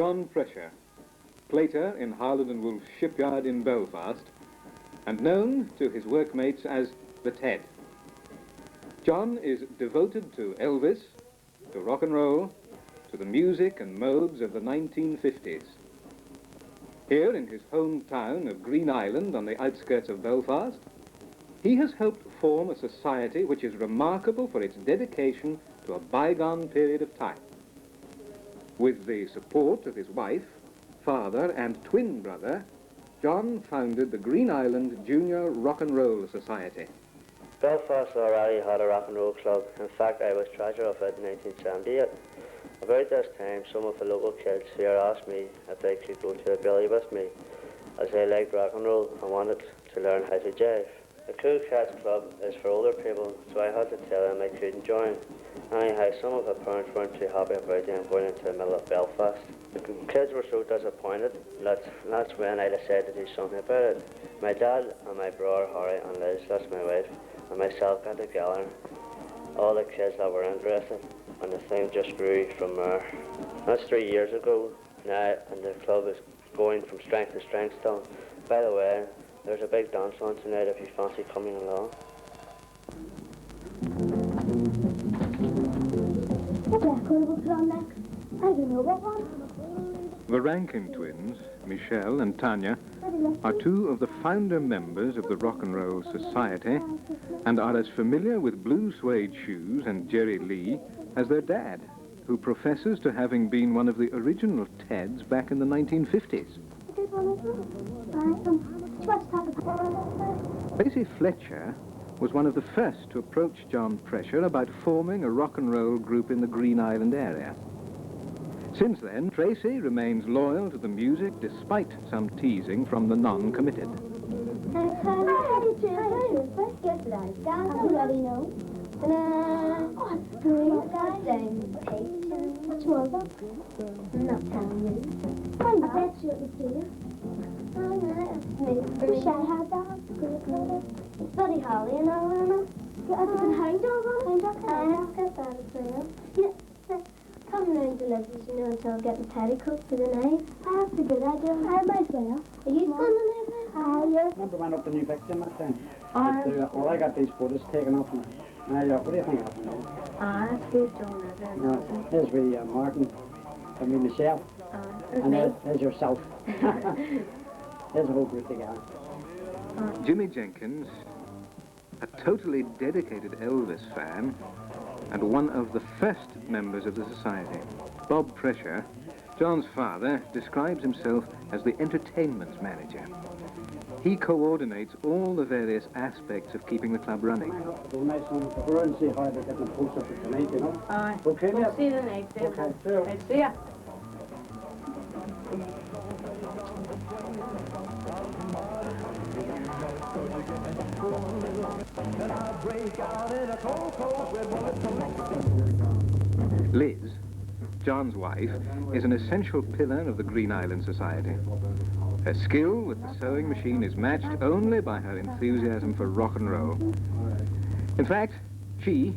John Pressure, plater in Harland and Wolff's shipyard in Belfast, and known to his workmates as the Ted. John is devoted to Elvis, to rock and roll, to the music and modes of the 1950s. Here in his hometown of Greenisland on the outskirts of Belfast, he has helped form a society which is remarkable for its dedication to a bygone period of time. With the support of his wife, father and twin brother, John founded the Greenisland Junior Rock and Roll Society. Belfast already had a rock and roll club. In fact, I was treasurer of it in 1978. About this time, some of the local kids here asked me if they could go to a billy with me, as they liked rock and roll and wanted to learn how to jive. The Cool Cats Club is for older people, so I had to tell them I couldn't join. Anyhow, some of the parents weren't too happy about them going into the middle of Belfast. The kids were so disappointed that's when I decided to do something about it. My dad and my brother Harry and Liz, that's my wife, and myself got together, all the kids that were interested, and the thing just grew from there. That's 3 years ago now, and the club is going from strength to strength still. By the way, there's a big dance on tonight if you fancy coming along. What record will put on next? I don't know what one. The Rankin twins, Michelle and Tanya, are two of the founder members of the Rock and Roll Society and are as familiar with blue suede shoes and Jerry Lee as their dad, who professes to having been one of the original Teds back in the 1950s. Tracy Fletcher was one of the first to approach John Pressure about forming a rock and roll group in the Greenisland area. Since then, Tracy remains loyal to the music despite some teasing from the non-committed. Which was that? I'm not telling you. I bet you it was here. Oh, no, it's me. Wish I had that. It's Buddy Holly and all, Anna. Get up and hang dog on. Hang dog. I have got that as well. Yeah, come learn to live, you know, until getting petticoats for the night. That's a good idea. I might as well. Are you going to live there? Yes. I remember when up the new victim that time. Well, I got these photos taken off me. What do you think of them? That's good, John. Here's Martin, Michelle, and there's yourself. There's a whole group together. Jimmy Jenkins, a totally dedicated Elvis fan, and one of the first members of the society. Bob Pressure, John's father, describes himself as the entertainment manager. He coordinates all the various aspects of keeping the club running. We'll nice one. Go around and see how they're getting the post up tonight, you know? Aye. Okay, We'll see the next day. Okay, sure. Right, see ya. Liz, John's wife, is an essential pillar of the Greenisland Society. Her skill with the sewing machine is matched only by her enthusiasm for rock and roll. In fact, she,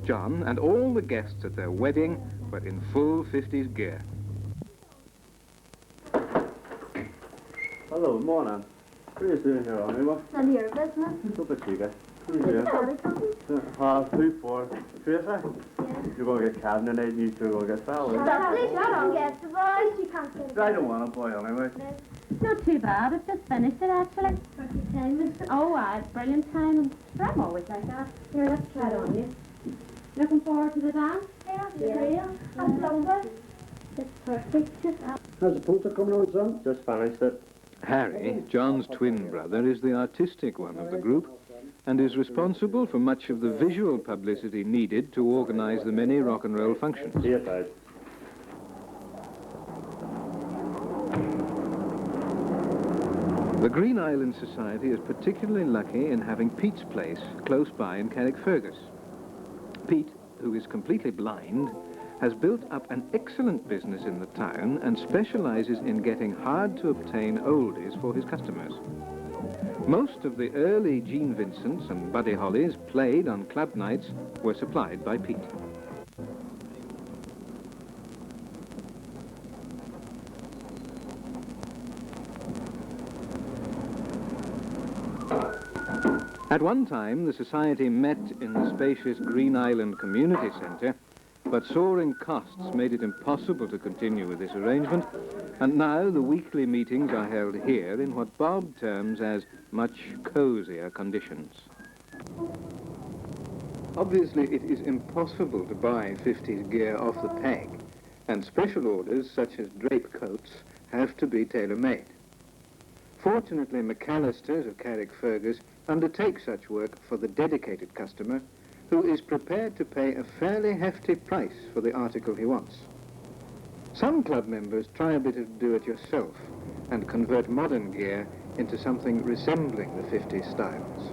John, and all the guests at their wedding were in full 50s gear. Hello, morning. What are you doing here, anyway? None of your business. Stop it, you guys. Half 2, 4, Tracy? Yeah. You're going to get cabin tonight and you two are going to get foul. Shut up, get the boys. You can't get it. I don't want a boy anyway. Not too bad. I've just finished it, actually. Perfect time, isn't it? Oh, it's brilliant time. I'm always like that. Here, let's try it on you. Looking forward to the dance? Yeah. I'm lovely. It's perfect. How's the poster coming out, son? Just finished it. Harry, John's twin brother, is the artistic one of the group and is responsible for much of the visual publicity needed to organize the many rock and roll functions. See you, guys. The Greenisland Society is particularly lucky in having Pete's place close by in Carrickfergus. Pete, who is completely blind, has built up an excellent business in the town and specializes in getting hard-to-obtain oldies for his customers. Most of the early Gene Vincents and Buddy Hollys played on club nights were supplied by Pete. At one time, the society met in the spacious Greenisland Community Centre, but soaring costs made it impossible to continue with this arrangement, and now the weekly meetings are held here in what Bob terms as much cosier conditions. Obviously, it is impossible to buy 50s gear off the peg, and special orders such as drape coats have to be tailor-made. Fortunately, McAllister's of Carrickfergus undertake such work for the dedicated customer, who is prepared to pay a fairly hefty price for the article he wants. Some club members try a bit of do-it-yourself and convert modern gear into something resembling the 50s styles.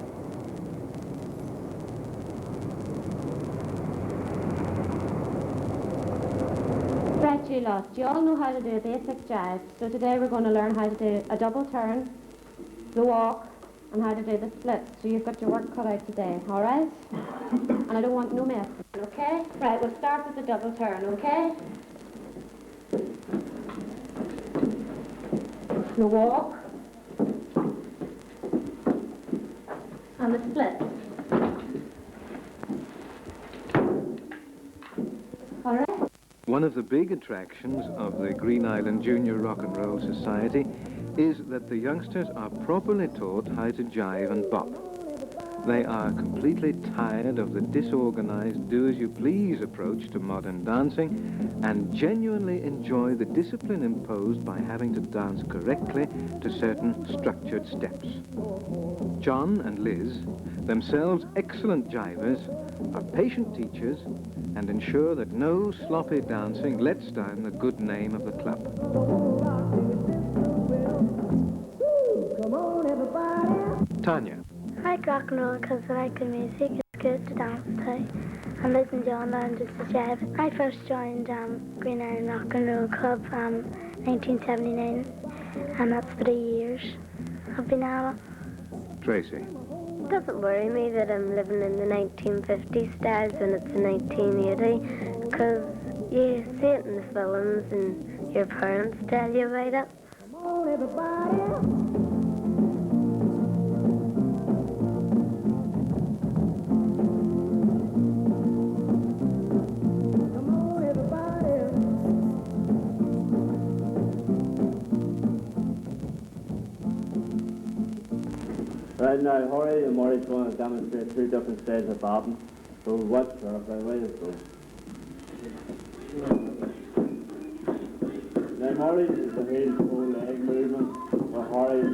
Right, you lot, you all know how to do a basic jive, so today we're going to learn how to do a double turn, the walk, and how to do the split. So you've got your work cut out today, all right? And I don't want no mess, okay? Right, we'll start with the double turn, okay? The walk, and the split. All right? One of the big attractions of the Greenisland Junior Rock and Roll Society is that the youngsters are properly taught how to jive and bop. They are completely tired of the disorganized, do-as-you-please approach to modern dancing and genuinely enjoy the discipline imposed by having to dance correctly to certain structured steps. John and Liz, themselves excellent jivers, are patient teachers and ensure that no sloppy dancing lets down the good name of the club. Tanya. I like rock and roll because I like the music. It's good to dance to. And Liz and John learned just to jive. I first joined Green Island Rock and Roll Club 1979, and that's 3 years I've been at it. Tracy. It doesn't worry me that I'm living in the 1950s styles when it's 1980, because you see it in the films and your parents tell you about it. Come on, everybody. Right now, Horry and Murray's going to demonstrate 2 different styles of bobbing. So watch carefully, where you go. Now Murray's is the heel full leg movement, where Horry's is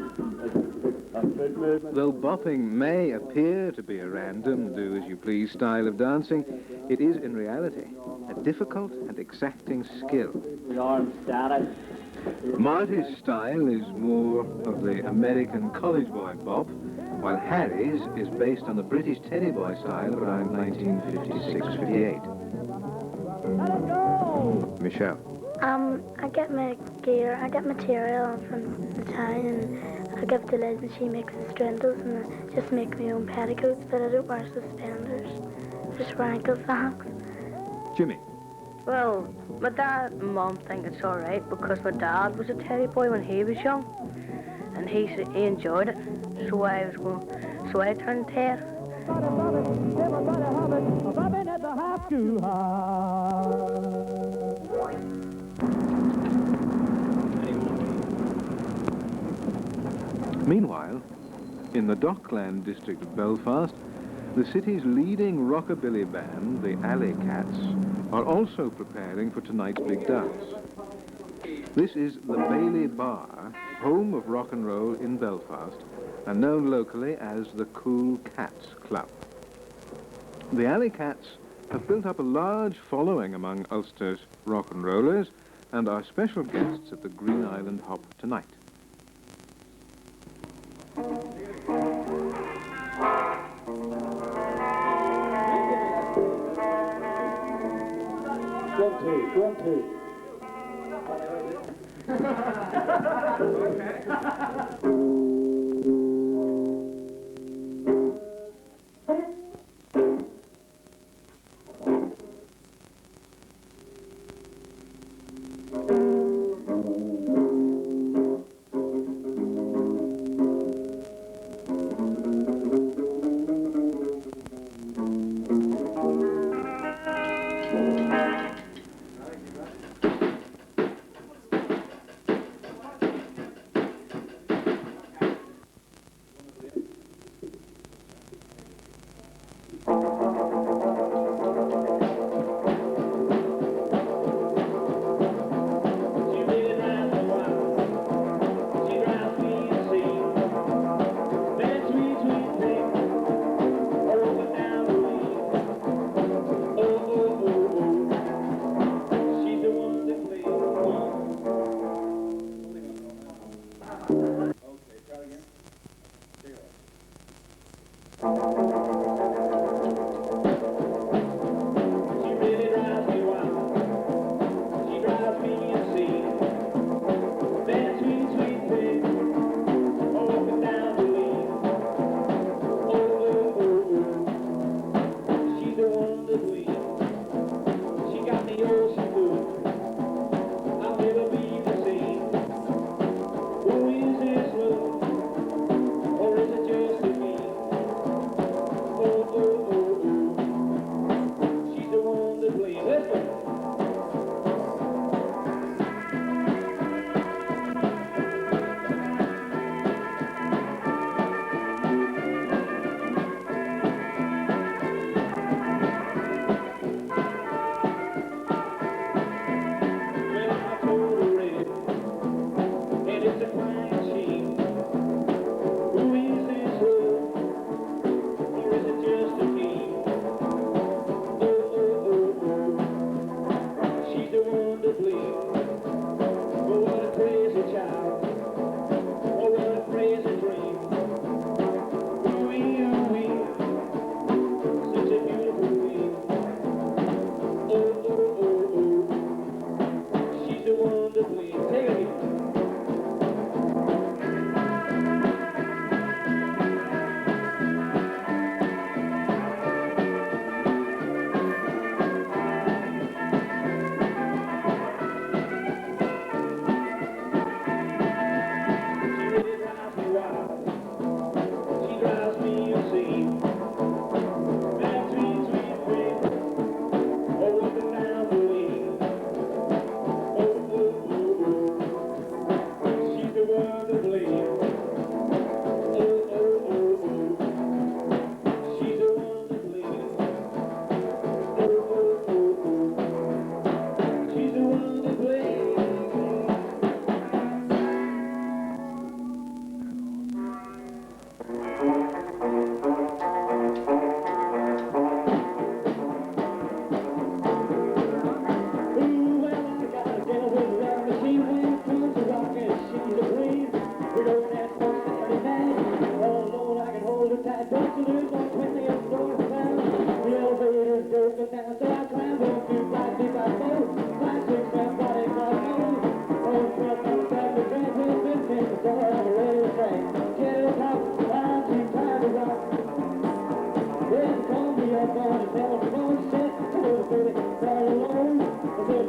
a foot movement. Though bopping may appear to be a random, do-as-you-please style of dancing, it is in reality a difficult and exacting skill. The arms static. Marty's style is more of the American college boy bop, while Harry's is based on the British teddy boy style around 1956-58. Michelle. I get my gear, I get material from the town, and I give to Liz and she makes the strindles, and I just make my own petticoats, but I don't wear suspenders, just wear ankle socks. Jimmy. Well, my dad and mum think it's all right because my dad was a teddy boy when he was young, and he enjoyed it. So I turned Ted. Meanwhile, in the Dockland district of Belfast, the city's leading rockabilly band, the Alley Cats, are also preparing for tonight's big dance. This is the Bailey Bar, home of rock and roll in Belfast, and known locally as the Cool Cats Club. The Alley Cats have built up a large following among Ulster's rock and rollers and are special guests at the Greenisland Hop tonight. One, two.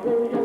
good